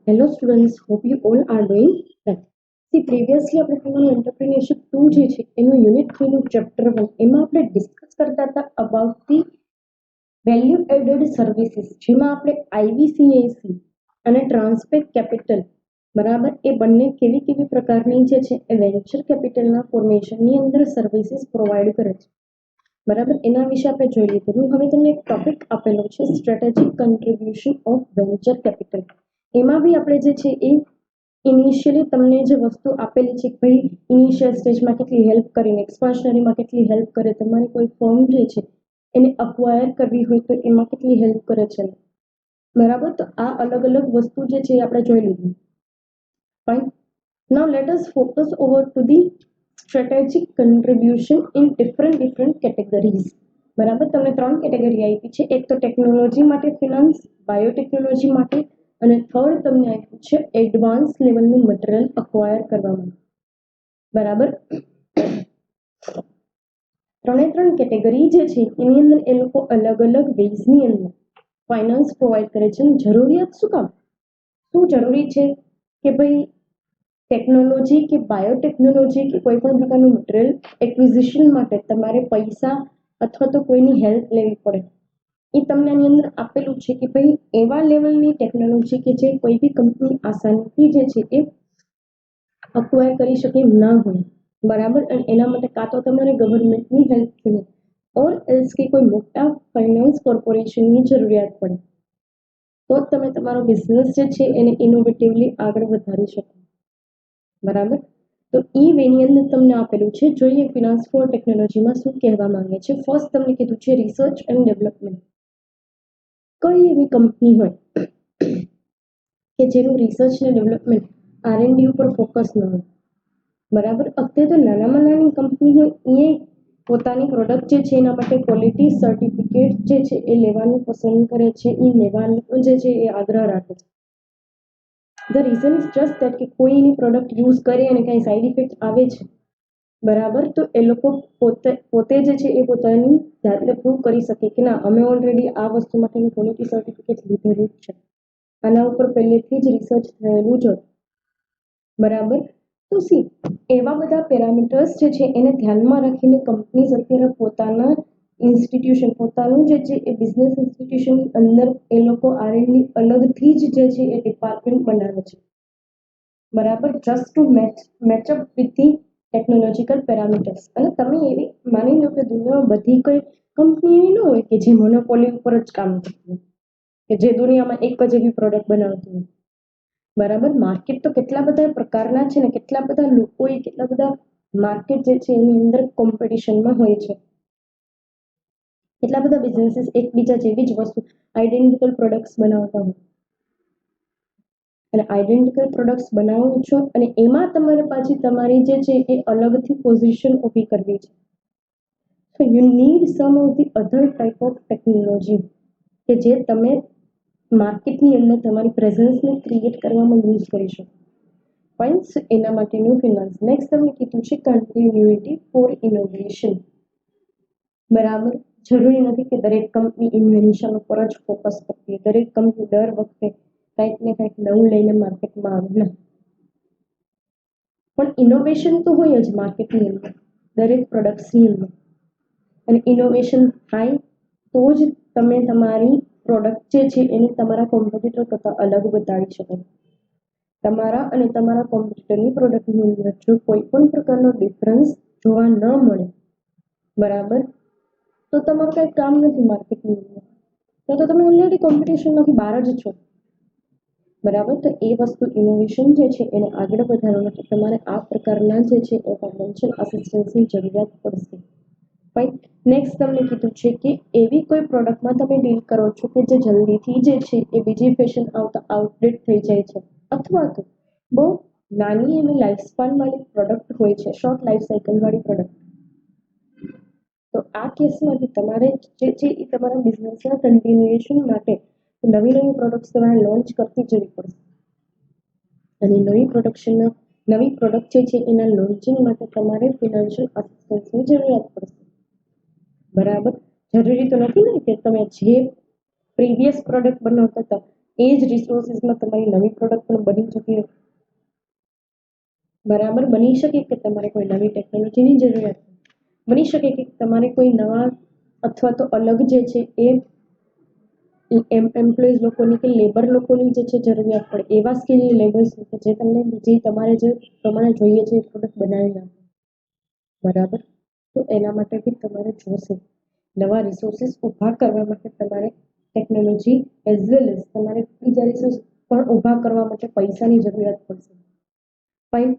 Hello students, hope you all are doing well. See, previously આપણે તમારું entrepreneurship 2 જે છે એનું યુનિટ 3 નું ચેપ્ટર 1 એમાં આપણે ડિસ્કસ કરતા હતા about the value added services જેમાં આપણે આઈવીસીએસી અને ટ્રાન્સપેક કેપિટલ બરાબર એ બંને કેવી કેવી પ્રકારની જે છે એ વેન્ચર કેપિટલના ફોર્મેશનની અંદર સર્વિસીસ પ્રોવાઈડ કરે છે બરાબર એના વિશે આપણે જોઈ લીધું. હવે તમને એક ટોપિક આપેલો છે strategic contribution of venture capital. એમાં બી આપણે જે છે એ ઇનિશિયલી તમને જે વસ્તુ આપેલી છે કે ભાઈ ઇનિશિયલ સ્ટેજમાં કેટલી હેલ્પ કરીને એક્સપાન્શનરીમાં કેટલી હેલ્પ કરે, તમારી કોઈ ફર્મ જે છે એને અક્વાયર કરવી હોય તો એમાં કેટલી હેલ્પ કરે છે બરાબર. તો આ અલગ અલગ વસ્તુ જે છે એ આપણે જોઈ લીધી. Fine. Now let us focus over to the strategic contribution in different categories. બરાબર, તમને 3 કેટેગરી આપી છે. એક તો ટેકનોલોજી માટે ફિનાન્સ, બાયોટેકનોલોજી માટે અને થર્ડ તમને આપ્યું છે એડવાન્સ લેવલનું મટીરિયલ અક્વાયર કરવામાં. બરાબર, ત્રણ કેટેગરી જે છે એની અંદર એ લોકો અલગ અલગ વેઝની અંદર ફાઇનાન્સ પ્રોવાઈડ કરે છે. જરૂરિયાત શું કામ, શું જરૂરી છે કે ભાઈ ટેકનોલોજી કે બાયોટેકનોલોજી કે કોઈ પણ પ્રકારનું મટીરિયલ એક્વિઝિશન માટે તમારે પૈસા અથવા તો કોઈની હેલ્પ લેવી પડે. એ તમને આની અંદર આપેલું છે કે ભાઈ એવા લેવલની ટેકનોલોજી કે જે કોઈ બી કંપની આસાનીથી જે છે એ અક્વાયર કરી શકે ના હોય. બરાબર, અને એના માટે કાં તો તમારે ગવર્મેન્ટની હેલ્પ જોઈએ ઓર એલ્સ કે કોઈ મોટા ફાઇનાન્સ કોર્પોરેશનની જરૂરિયાત પડે તો જ તમે તમારો બિઝનેસ જે છે એને ઇનોવેટિવલી આગળ વધારી શકો. બરાબર, તો એ વેની અંદર તમને આપેલું છે. જોઈએ ફિનાન્સ ફોર ટેકનોલોજીમાં શું કહેવા માંગે છે. ફર્સ્ટ તમને કીધું છે રિસર્ચ એન્ડ ડેવલપમેન્ટ. કઈ એવી કંપની હોય કે જેનું રિસર્ચ ને ડેવલપમેન્ટ આરએનડી ઉપર ફોકસ ન હોય. બરાબર, અત્યારે તો નાનામાં નાની કંપની હોય એ પોતાની પ્રોડક્ટ જે છે એના માટે ક્વોલિટી સર્ટિફિકેટ જે છે એ લેવાનું પસંદ કરે છે, એ લેવાનું જે છે એ આગ્રહ રાખે છે. The reason is just that કે કોઈ એની પ્રોડક્ટ યુઝ કરે અને કંઈ સાઈડ ઇફેક્ટ આવે છે બરાબર, તો એ લોકો પોતે જે છે એ પોતાની જાતને પ્રૂવ કરી શકે કે ના અમે ઓલરેડી આ વસ્તુ માટેની ક્વોલિટી સર્ટિફિકેટ લીધેલું જ છે, આના ઉપર પહેલેથી જ રિસર્ચ થયેલું જ હતું. બરાબર, તો સી એવા બધા પેરામીટર્સ જે છે એને ધ્યાનમાં રાખીને કંપનીઝ અત્યારે પોતાના ઇન્સ્ટિટ્યુશન પોતાનું જે છે એ બિઝનેસ ઇન્સ્ટિટ્યુશનની અંદર એ લોકો આરએનડી અલગથી જ જે છે એ ડિપાર્ટમેન્ટ બનાવે છે. બરાબર, just to match up with the technological parameters. અને તમે એવી માની લો કે દુનિયામાં બધી કોઈ કંપની એવી ન હોય કે જે મોનોપોલી ઉપર જ કામ કરતી હોય, કે જે દુનિયામાં એક જ એવી પ્રોડક્ટ બનાવતી હોય. બરાબર, માર્કેટ તો કેટલા બધા પ્રકારના છે ને કેટલા બધા લોકો કેટલા બધા માર્કેટ જે છે એની અંદર કોમ્પિટિશનમાં હોય છે. કેટલા બધા બિઝનેસીસ એકબીજા જેવી જ વસ્તુ આઈડેન્ટિકલ પ્રોડક્ટ્સ બનાવતા હોય અને આઈડેન્ટિકલ પ્રોડક્ટ્સ બનાવો છો અને એમાં તમારે પાછી તમારી જે છે એ અલગથી પોઝિશન ઊભી કરવી છે. So you need some of the other type of technology કે જે તમે માર્કેટની અંદર તમારી પ્રેઝન્સને ક્રિએટ કરવામાં યુઝ કરી શકો. ફાઇન, એના માટેનું ફિનાન્સ. નેક્સ્ટ તમને કીધું છે કન્ટિન્યુટી ફોર ઇનોવેશન. બરાબર, જરૂરી નથી કે દરેક કંપની ઇન્વેન્શન ઉપર જ ફોકસ કરતી હોય, દરેક કંપની દર વખતે કંઈક ને કંઈક નવું લઈને માર્કેટમાં આવે ને, પણ ઇનોવેશન તો હોય જ માર્કેટની અંદર દરેક પ્રોડક્ટ્સની અંદર. અને ઇનોવેશન થાય તો જ તમે તમારી પ્રોડક્ટ જે છે એને તમારા કોમ્પિટિટર કરતાં અલગ બતાવી શકો. તમારા અને તમારા કોમ્પિટિટરની પ્રોડક્ટની અંદર જો કોઈ પણ પ્રકારનો ડિફરન્સ જોવા ન મળે બરાબર, તો તમારું કંઈ કામ નથી માર્કેટની અંદર, તો તમે ઓલરેડી કોમ્પિટિશનમાંથી બહાર જ છો. બરાબર, તો એ વસ્તુ ઇનોવેશન જે છે એને આગળ વધારવા માટે તમારે આ પ્રકારના જે છે એ ફાઇનાન્શિયલ આસિસ્ટન્સની જરૂરિયાત પડશે. ફાઇન, નેક્સ્ટ તમને કીધું છે કે એવી કોઈ પ્રોડક્ટમાં તમે ડીલ કરો છો કે જે જલ્દીથી જે છે એ બીજી ફેશન આવતા આઉટડેટ થઈ જાય છે અથવા તો બહુ નાની એવી લાઈફ સ્પાન વાળી પ્રોડક્ટ હોય છે, શોર્ટ લાઈફ સાયકલ વાળી પ્રોડક્ટ. તો આ કેસમાંથી તમારે જે છે એ તમારા બિઝનેસના કન્ટિન્યુએશન માટે નવી નવી પ્રોડક્ટ્સ તમારે લોન્ચ કરતી જવી પડશે અને નવી પ્રોડક્ટ જે છે એના લોન્ચિંગ માટે તમારે ફિનાન્શિયલ આસિસ્ટન્સની જરૂરિયાત પડશે. બરાબર, જરૂરી તો નથી ને કે તમે જે પ્રીવિયસ પ્રોડક્ટ બનાવતા હતા એ જ રિસોર્સિસમાં તમારી નવી પ્રોડક્ટ પણ બની શકે, બરાબર બની શકે કે તમારે કોઈ નવી ટેકનોલોજીની જરૂરિયાત બની શકે કે તમારે કોઈ નવા અથવા તો અલગ જે છે એ એમ્પ્લોઈઝ લોકોની કે લેબર લોકોની જે છે જરૂરિયાત પડે એવા સ્કિલ લેબર્સ કે જે તમને જે તમારે જે પ્રમાણે જોઈએ છે એ પ્રોડક્ટ બનાવી આપે, બરાબર. તો એના માટે બી તમારે જોશે નવા રિસોર્સિસ ઊભા કરવા માટે તમારે ટેકનોલોજી એઝ વેલ એઝ તમારે બીજા રિસોર્સ પણ ઊભા કરવા માટે પૈસાની જરૂરિયાત પડશે. ફાઇન.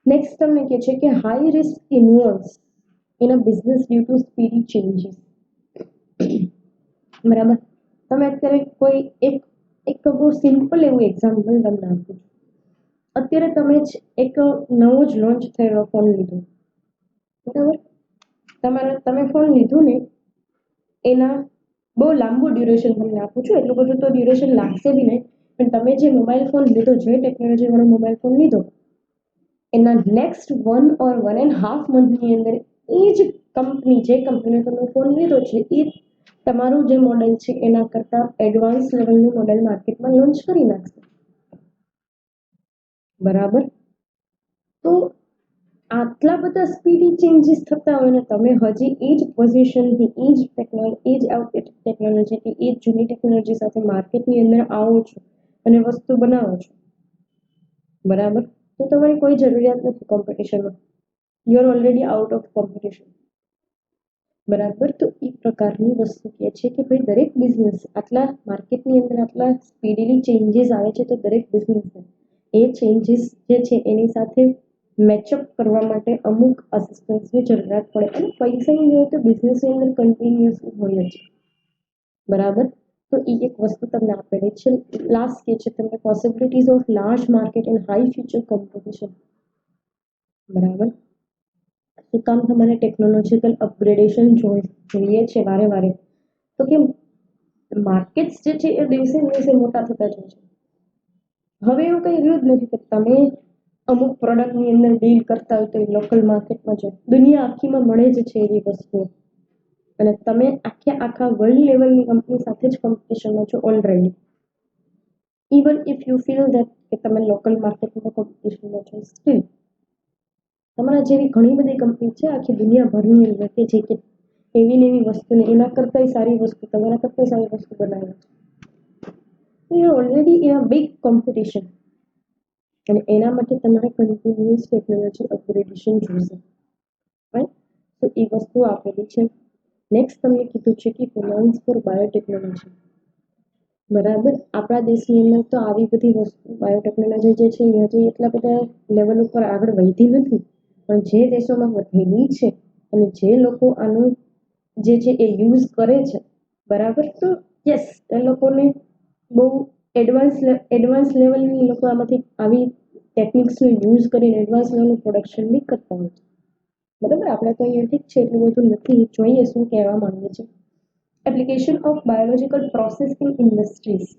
નેક્સ્ટ તમને કહે છે કે high risk involves in a business due to speedy changes, બરાબર. તમે અત્યારે કોઈ એક એક બહુ સિમ્પલ એવું એક્ઝામ્પલ તમને આપું છું. અત્યારે તમે જ એક નવો જ લોન્ચ થયેલો ફોન લીધો, બરાબર. તમે ફોન લીધું ને એના બહુ લાંબુ ડ્યુરેશન તમને આપું છું, એટલું બધું તો ડ્યુરેશન લાગશે બી નહીં, પણ તમે જે મોબાઈલ ફોન લીધો, જે ટેકનોલોજી વાળો મોબાઈલ ફોન લીધો એના નેક્સ્ટ 1 or 1.5 મંથની અંદર એ જ કંપની જે કંપનીનો તમે ફોન લીધો છે એ તમારું જે મોડેલ છે એના કરતા એડવાન્સ લેવલનું મોડેલ માર્કેટમાં લોન્ચ કરી નાખશે, બરાબર. તો આટલા બધા સ્પીડી ચેન્જીસ થતા હોય ને તમે હજી એ જ પોઝિશનથી એ જ ટેકનોલોજી કે એ જ જૂની ટેકનોલોજી સાથે માર્કેટની અંદર આવો છો અને વસ્તુ બનાવો છો, બરાબર. તો તમારી કોઈ જરૂરિયાત નથી કોમ્પિટિશનમાં, you are already out of competition, બરાબર. તો એ પ્રકારની વસ્તુ કહે છે કે ભાઈ દરેક બિઝનેસ આટલા માર્કેટની અંદર આટલા સ્પીડીલી ચેન્જીસ આવે છે તો દરેક બિઝનેસ એ ચેન્જીસ જે છે એની સાથે મેચઅપ કરવા માટે અમુક અસિસ્ટન્સની જરૂરિયાત પડે અને પૈસાની જોઈએ તો બિઝનેસની અંદર કન્ટિન્યુઅસ હોય જ, બરાબર. તો એ એક વસ્તુ તમને આપેલી છે. લાસ્ટ કે છે તમને possibilities of large market and high future competition, બરાબર. શું કામ તમારે ટેકનોલોજીકલ અપગ્રેડેશન જોઈએ છે વારે વારે, તો કે માર્કેટ્સ જે છે એ દિવસે દિવસે મોટા થતા જાય છે. હવે એવું કંઈ રહ્યું જ નથી કે તમે અમુક પ્રોડક્ટની અંદર ડીલ કરતા હોય તો એ લોકલ માર્કેટમાં જો દુનિયા આખીમાં મળે જ છે એવી વસ્તુઓ, અને તમે આખા વર્લ્ડ લેવલની કંપની સાથે જ કોમ્પિટિશનમાં છો already. Even if you feel that કે તમે લોકલ માર્કેટમાં કોમ્પિટિશનમાં છો, સ્ટીલ તમારા જેવી ઘણી બધી કંપની છે આખી દુનિયાભરની અંદર કે જે કે એવી ને એવી વસ્તુને એના કરતાંય સારી વસ્તુ તમારા કરતાંય સારી વસ્તુ બનાવે છે. You are already in a big competition અને એના માટે તમારે કન્ટિન્યુઅસ ટેકનોલોજી અપગ્રેડેશન જોઈશે, રાઈટ. તો એ વસ્તુ આપેલી છે. નેક્સ્ટ તમને કીધું છે કે ફિનાન્સ ફોર બાયોટેકનોલોજી, બરાબર. આપણા દેશની અંદર તો આવી બધી વસ્તુ બાયોટેકનોલોજી જે છે એ હજી એટલા બધા લેવલ ઉપર આગળ વધી નથી, પણ જે દેશોમાં વધેલી છે અને જે લોકો આનું જે છે એ યુઝ કરે છે, બરાબર. તો યસ એ લોકોને બહુ એડવાન્સ લેવલની લોકો આમાંથી આવી ટેકનિક્સનો યુઝ કરીને એડવાન્સ લેવલનું પ્રોડક્શન બી કરતા હોય છે, બરાબર. આપણે તો અહીંયા ઠીક છે એટલું બધું નથી, જોઈએ શું કહેવા માંગે છે. Application of biological process in industries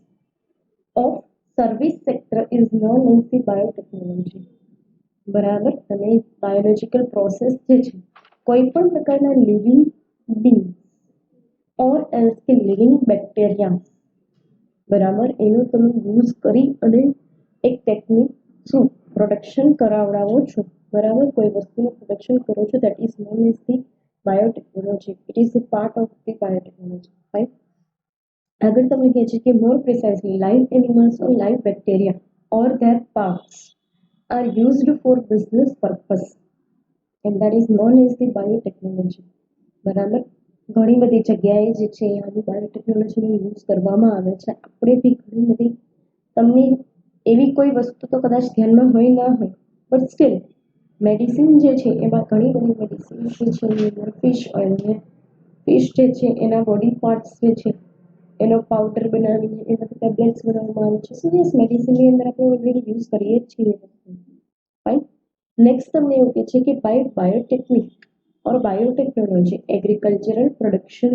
of service sector is known as the biotechnology, બરાબર. તમે બાયોલોજીકલ પ્રોસેસ જે છે કોઈ પણ પ્રકારના લિવિંગ બીંગ ઓર એલ્સ કે લિવિંગ બેક્ટેરિયા, બરાબર, એનો તમે યુઝ કરી અને એક ટેકનિક શું પ્રોડક્શન કરાવડાવો છો, બરાબર. કોઈ વસ્તુનું પ્રોડક્શન કરો છો that is known as the biotechnology, it is the part of the biotechnology, right. આગળ તમને કહે છે કે more precisely live animals or live bacteria or their parts are used for business purpose and that is known as the biotechnology, બરાબર. ઘણી બધી જગ્યાએ જે છે આની બાયોટેકનોલોજીનો યુઝ કરવામાં આવે છે. આપણે બી ઘણી બધી તમને એવી કોઈ વસ્તુ તો કદાચ ધ્યાનમાં હોય ના હોય, બટ સ્ટીલ મેડિસિન જે છે એમાં ઘણી બધી મેડિસિન જે છે એની અંદર ફિશ ઓઇલ ને ફિશ જે છે એના બોડી પાર્ટ્સ જે છે એનો પાવડર બનાવીને એમાંથી ટેબ્લેટ્સ બનાવવામાં આવે છે. સો યસ મેડિસિનની અંદર આપણે ઓલરેડી યુઝ કરીએ જ છીએ વસ્તુ, ફાઇન. નેક્સ્ટ તમને એવું કહે છે કે બાયોટેકનિક or biotechnology agricultural production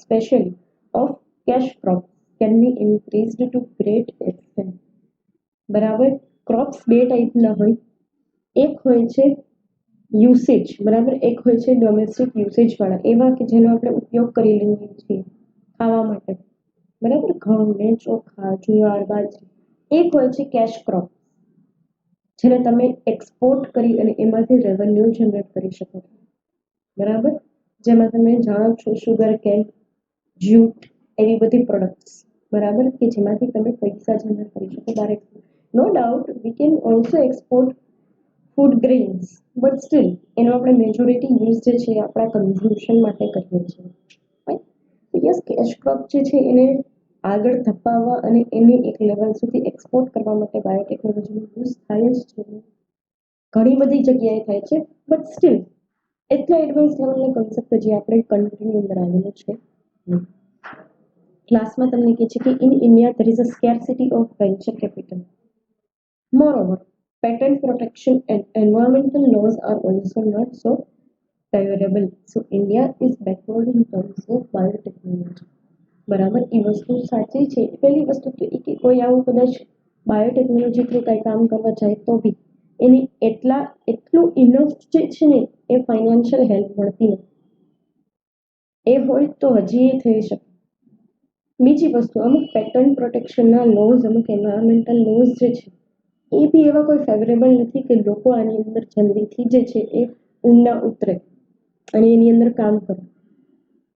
specially of cash crops can be increased to great extent, બરાબર. ક્રોપ્સ બે ટાઈપના હોય, એક હોય છે યુસેજ, બરાબર, એક હોય છે ડોમેસ્ટિક યુસેજ વાળા, એવા કે જેનો આપણે ઉપયોગ કરી લઈએ છીએ ખાવા માટે, બરાબર, ઘઉં ને ચોખા, જુવાર, બાજરી. એક હોય છે કેશ ક્રોપ, જેને તમે એક્સપોર્ટ કરી અને એમાંથી રેવન્યુ જનરેટ કરી શકો છો. બરાબર, જેમાં તમે જાણો છો સુગર કેન, જ્યુટ, એવી બધી પ્રોડક્ટ્સ. બરાબર, કે જેમાંથી તમે પૈસા જનરેટ કરી શકો direct. No doubt we can also export food grains, but still એનો આપણે મેજોરિટી યુઝ જે છે આપણા કન્ઝમ્પશન માટે કરીએ છીએ. યસ, કેશ ક્રોપ જે છે એને આગળ ધપાવવા અને એને એક લેવલ સુધી એક્સપોર્ટ કરવા માટે બાયોટેકનોલોજીનો યુઝ થાય જ છે. ઘણી બધી જગ્યાએ થાય છે, બટ સ્ટીલ એટલા એડવાન્સ લેવલના કોન્સેપ્ટ જે આપણે કન્ટ્રીની અંદર આવેલો છે. ક્લાસમાં તમને કહે છે કે in India there is a scarcity of venture capital. Moreover, patent protection and environmental laws are also not so favorable. So India is backward in terms of biotechnology. બરાબર, એ વસ્તુ સાચી છે. પહેલી વસ્તુ તો એ કે કોઈ આવું કદાચ બાયોટેકનોલોજી થ્રુ કંઈ કામ કરવા જાય તો બી એને એટલું ઇનફ જે છે ને એ ફાઇનાન્શિયલ હેલ્પ મળતી નથી. એ હોય તો હજી એ થઈ શકે. બીજી વસ્તુ, અમુક પેટર્ન પ્રોટેક્શનના લોઝ, અમુક એન્વાયરમેન્ટલ લોઝ જે છે એ બી એવા કોઈ ફેવરેબલ નથી કે લોકો આની અંદર જલ્દીથી જે છે એ ઊંડા ઉતરે અને એની અંદર કામ કરે.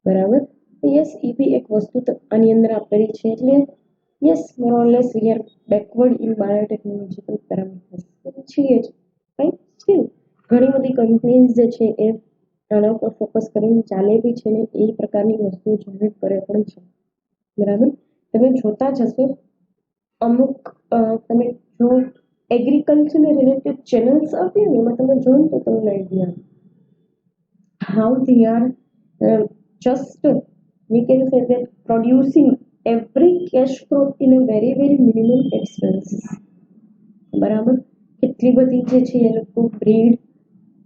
બરાબર, યસ, એ બી એક વસ્તુ આની અંદર આપેલી છે. એટલે yes, more or less we are backward in biotechnological parameters છીએ જ. રાઈટ, સ્ટીલ ઘણી બધી કંપનીઝ જે છે એ આના ઉપર ફોકસ કરીને ચાલે બી છે ને એ પ્રકારની વસ્તુઓ જનરેટ કરે પણ છે. બરાબર, તમે જોતા જ હશો અમુક તમે જો એગ્રીકલ્ચરને રિલેટેડ ચેનલ્સ આવતી હોય એમાં તમે જોવો તો તમને idea how they are just we can say that producing every cash crop in a very minimum expenses. બરાબર, કેટલી બધી જે છે એ લોકો બ્રીડ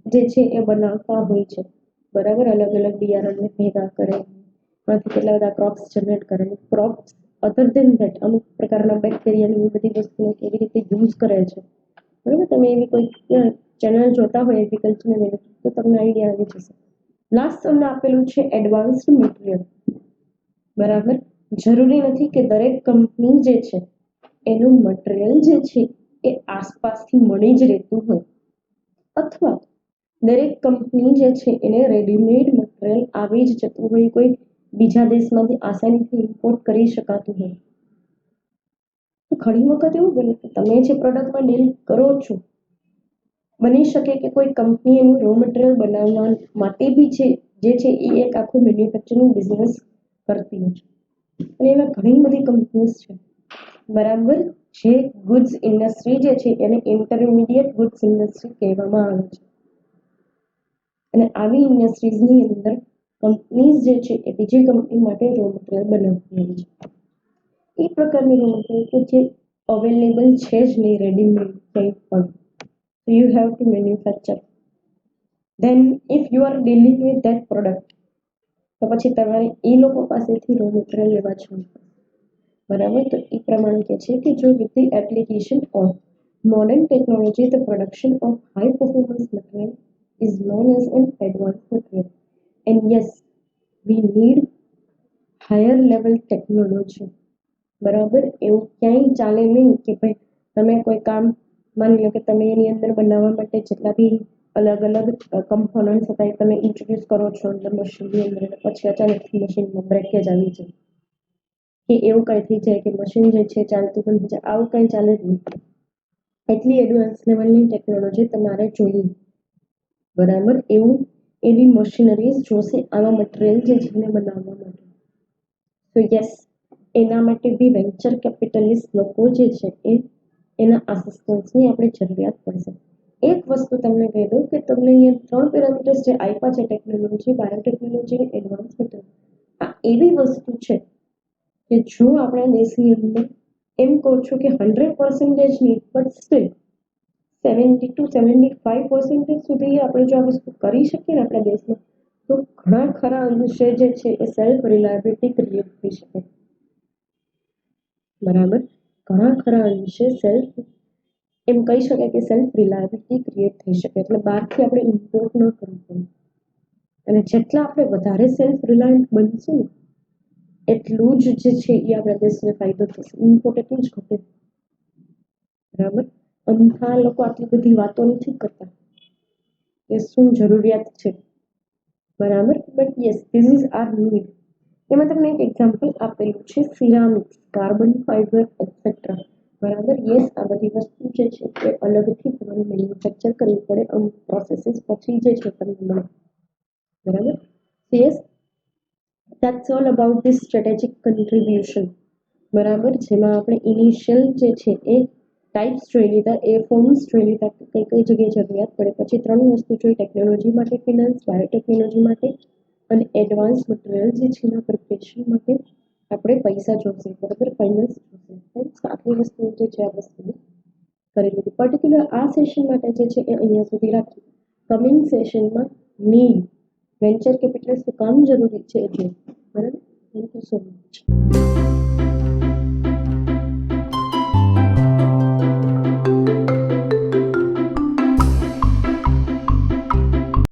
જે છે એ બનાવતા હોય છે. બરાબર, અલગ અલગ બિયારણને ભેગા કરે, એમાંથી કેટલા બધા ક્રોપ્સ જનરેટ કરે. ક્રોપ્સ અધર દેન ધેટ અમુક પ્રકારના બેક્ટેરિયાની બધી વસ્તુઓ કેવી રીતે યુઝ કરે છે. બરાબર, તમે એવી કોઈ ચેનલ જોતા હોય એગ્રીકલ્ચરને તો તમને આઈડિયા આવી જશે. લાસ્ટ તમને આપેલું છે એડવાન્સ્ડ મટીરિયલ. બરાબર, જરૂરી નથી કે દરેક કંપની જે છે એનું મટીરિયલ જે છે એ આસપાસથી મળી જ રહેતું હોય, અથવા દરેક કંપની જે છે એને રેડીમેડ મટીરિયલ આવી જ જતું હોય, કોઈ બીજા દેશમાંથી આસાનીથી ઇમ્પોર્ટ કરી શકાતું હોય. તો ઘણી વખત એવું બને કે તમે જે પ્રોડક્ટમાં ડીલ કરો છો બની શકે કે કોઈ કંપની એનું રો મટીરિયલ બનાવવા માટે બી છે જે છે એ એક આખું મેન્યુફેક્ચરિંગ બિઝનેસ કરતી હોય છે. અને એમાં ઘણી બધી કંપનીઝ છે. બરાબર, જે ગુડ્સ ઇન્ડસ્ટ્રી જે છે એને ઇન્ટરમીડિયેટ ગુડ્સ ઇન્ડસ્ટ્રી કહેવામાં આવે છે. અને આવી ઇન્ડસ્ટ્રીઝની અંદર કંપનીઝ જે છે એ બીજી કંપની માટે રો મટીરિયલ બનાવતી હોય છે. એ પ્રકારની રો મટીરિયલ કે જે અવેલેબલ છે જ નહીં રેડીમેડ કંઈ પણ. So you have to manufacture. Then if you are dealing with that product, તો પછી તમારે એ લોકો પાસેથી રો મટીરિયલ લેવા જવું પડે. બરાબર, તો એ પ્રમાણે કહે છે કે જો with the application of modern technology the production of high performance material is known as an advanced material, and yes we need higher level technology. બરાબર, એવું ક્યાંય ચાલે નહીં કે ભાઈ તમે કોઈ કામ માની લો કે તમે એની અંદર બનાવવા માટે જેટલા બી અલગ અલગ કમ્પોનન્ટ્સ હતા એ તમે ઇન્ટ્રોડ્યુસ કરો છો અંદર મશીનની અંદર, પછી અચાનકથી મશીનમાં બ્રેકેજ આવી જાય કે એવું કંઈ થઈ જાય કે મશીન જે છે ચાલતું બંધ થઈ જાય, આવું કંઈ ચાલે જ નહીં. એટલી એડવાન્સ લેવલની ટેકનોલોજી તમારે જોઈએ. બરાબર, એવું એવી મશીનરીઝ જોશે આવા મટીરિયલ જે છે એને બનાવવા માટે. તો યસ, એના માટે બી વેન્ચર કેપિટલિસ્ટ લોકો જે છે એ એના આસિસ્ટન્સની આપણે જરૂરિયાત પડશે. એક વસ્તુ તમને કહી દઉં કે તમને અહીંયા 3 પેરામીટર્સ જે આપ્યા છે ટેકનોલોજી, બાયોટેકનોલોજી અને એડવાન્સ મટીરિયલ, આ એવી વસ્તુ છે કે જો આપણા દેશની અંદર એમ કહું છું કે 100% નહીં બટ સ્ટીલ 70 to 75% સુધી આપણે જો આ વસ્તુ કરી શકીએ ને આપણા દેશમાં તો ઘણા ખરા અંશે જે છે એ સેલ્ફ રિલાયબિલિટી ક્રિએટ થઈ શકે. બરાબર, ઘણા ખરા અંશે સેલ્ફ એમ કહી શકાય કે સેલ્ફ રિલાયબિલિટી ક્રિએટ થઈ શકે. એટલે બહારથી આપણે ઇમ્પોર્ટ ન કરવું પડે. અને જેટલા આપણે વધારે સેલ્ફ રિલાયન્ટ બનશું એટલું જ જે છે એ આપણા દેશને ફાયદો થશે, ઇમ્પોર્ટ એટલું જ ઘટે. બરાબર. અમથા લોકો આટલી બધી વાતો નથી કરતા કે શું જરૂરિયાત છે. બરાબર. But yes, this is our need. એમાં તમને એક એક્ઝામ્પલ આપેલું છે સિરામિક્સ, કાર્બન ફાઈબર એટસેટ્રા. બરાબર. યસ, આ બધી વસ્તુ જે છે એ અલગથી તમારે મેન્યુફેક્ચર કરવી પડે, અમુક પ્રોસેસીસ પછી જે છે તમને મળે. બરાબર. Yes, that's all about this strategic contribution. બરાબર. જેમાં આપણે ઇનિશિયલ જે છે એ ટાઈપ્સ જોઈ લીધા, એ ફોર્મ્સ જોઈ લીધા કે કઈ કઈ જગ્યાએ જરૂરિયાત પડે. પછી 3 વસ્તુ જોઈ: ટેકનોલોજી માટે ફિનાન્સ, બાયોટેકનોલોજી માટે અને એડવાન્સ મટીરિયલ જે છે એના પ્રિપરેશન માટે આપણે પૈસા જોશે. બરાબર, ફાઇનાન્સ જોશે. આટલી વસ્તુઓ જે છે આ વસ્તુને કરી લીધી. પર્ટિક્યુલર આ સેશન માટે જે છે એ અહીંયા સુધી રાખી. કમિંગ સેશનમાં નીડ વેન્ચર કેપિટલ શું કામ જરૂરી છે એટલે. બરાબર. Thank you so much.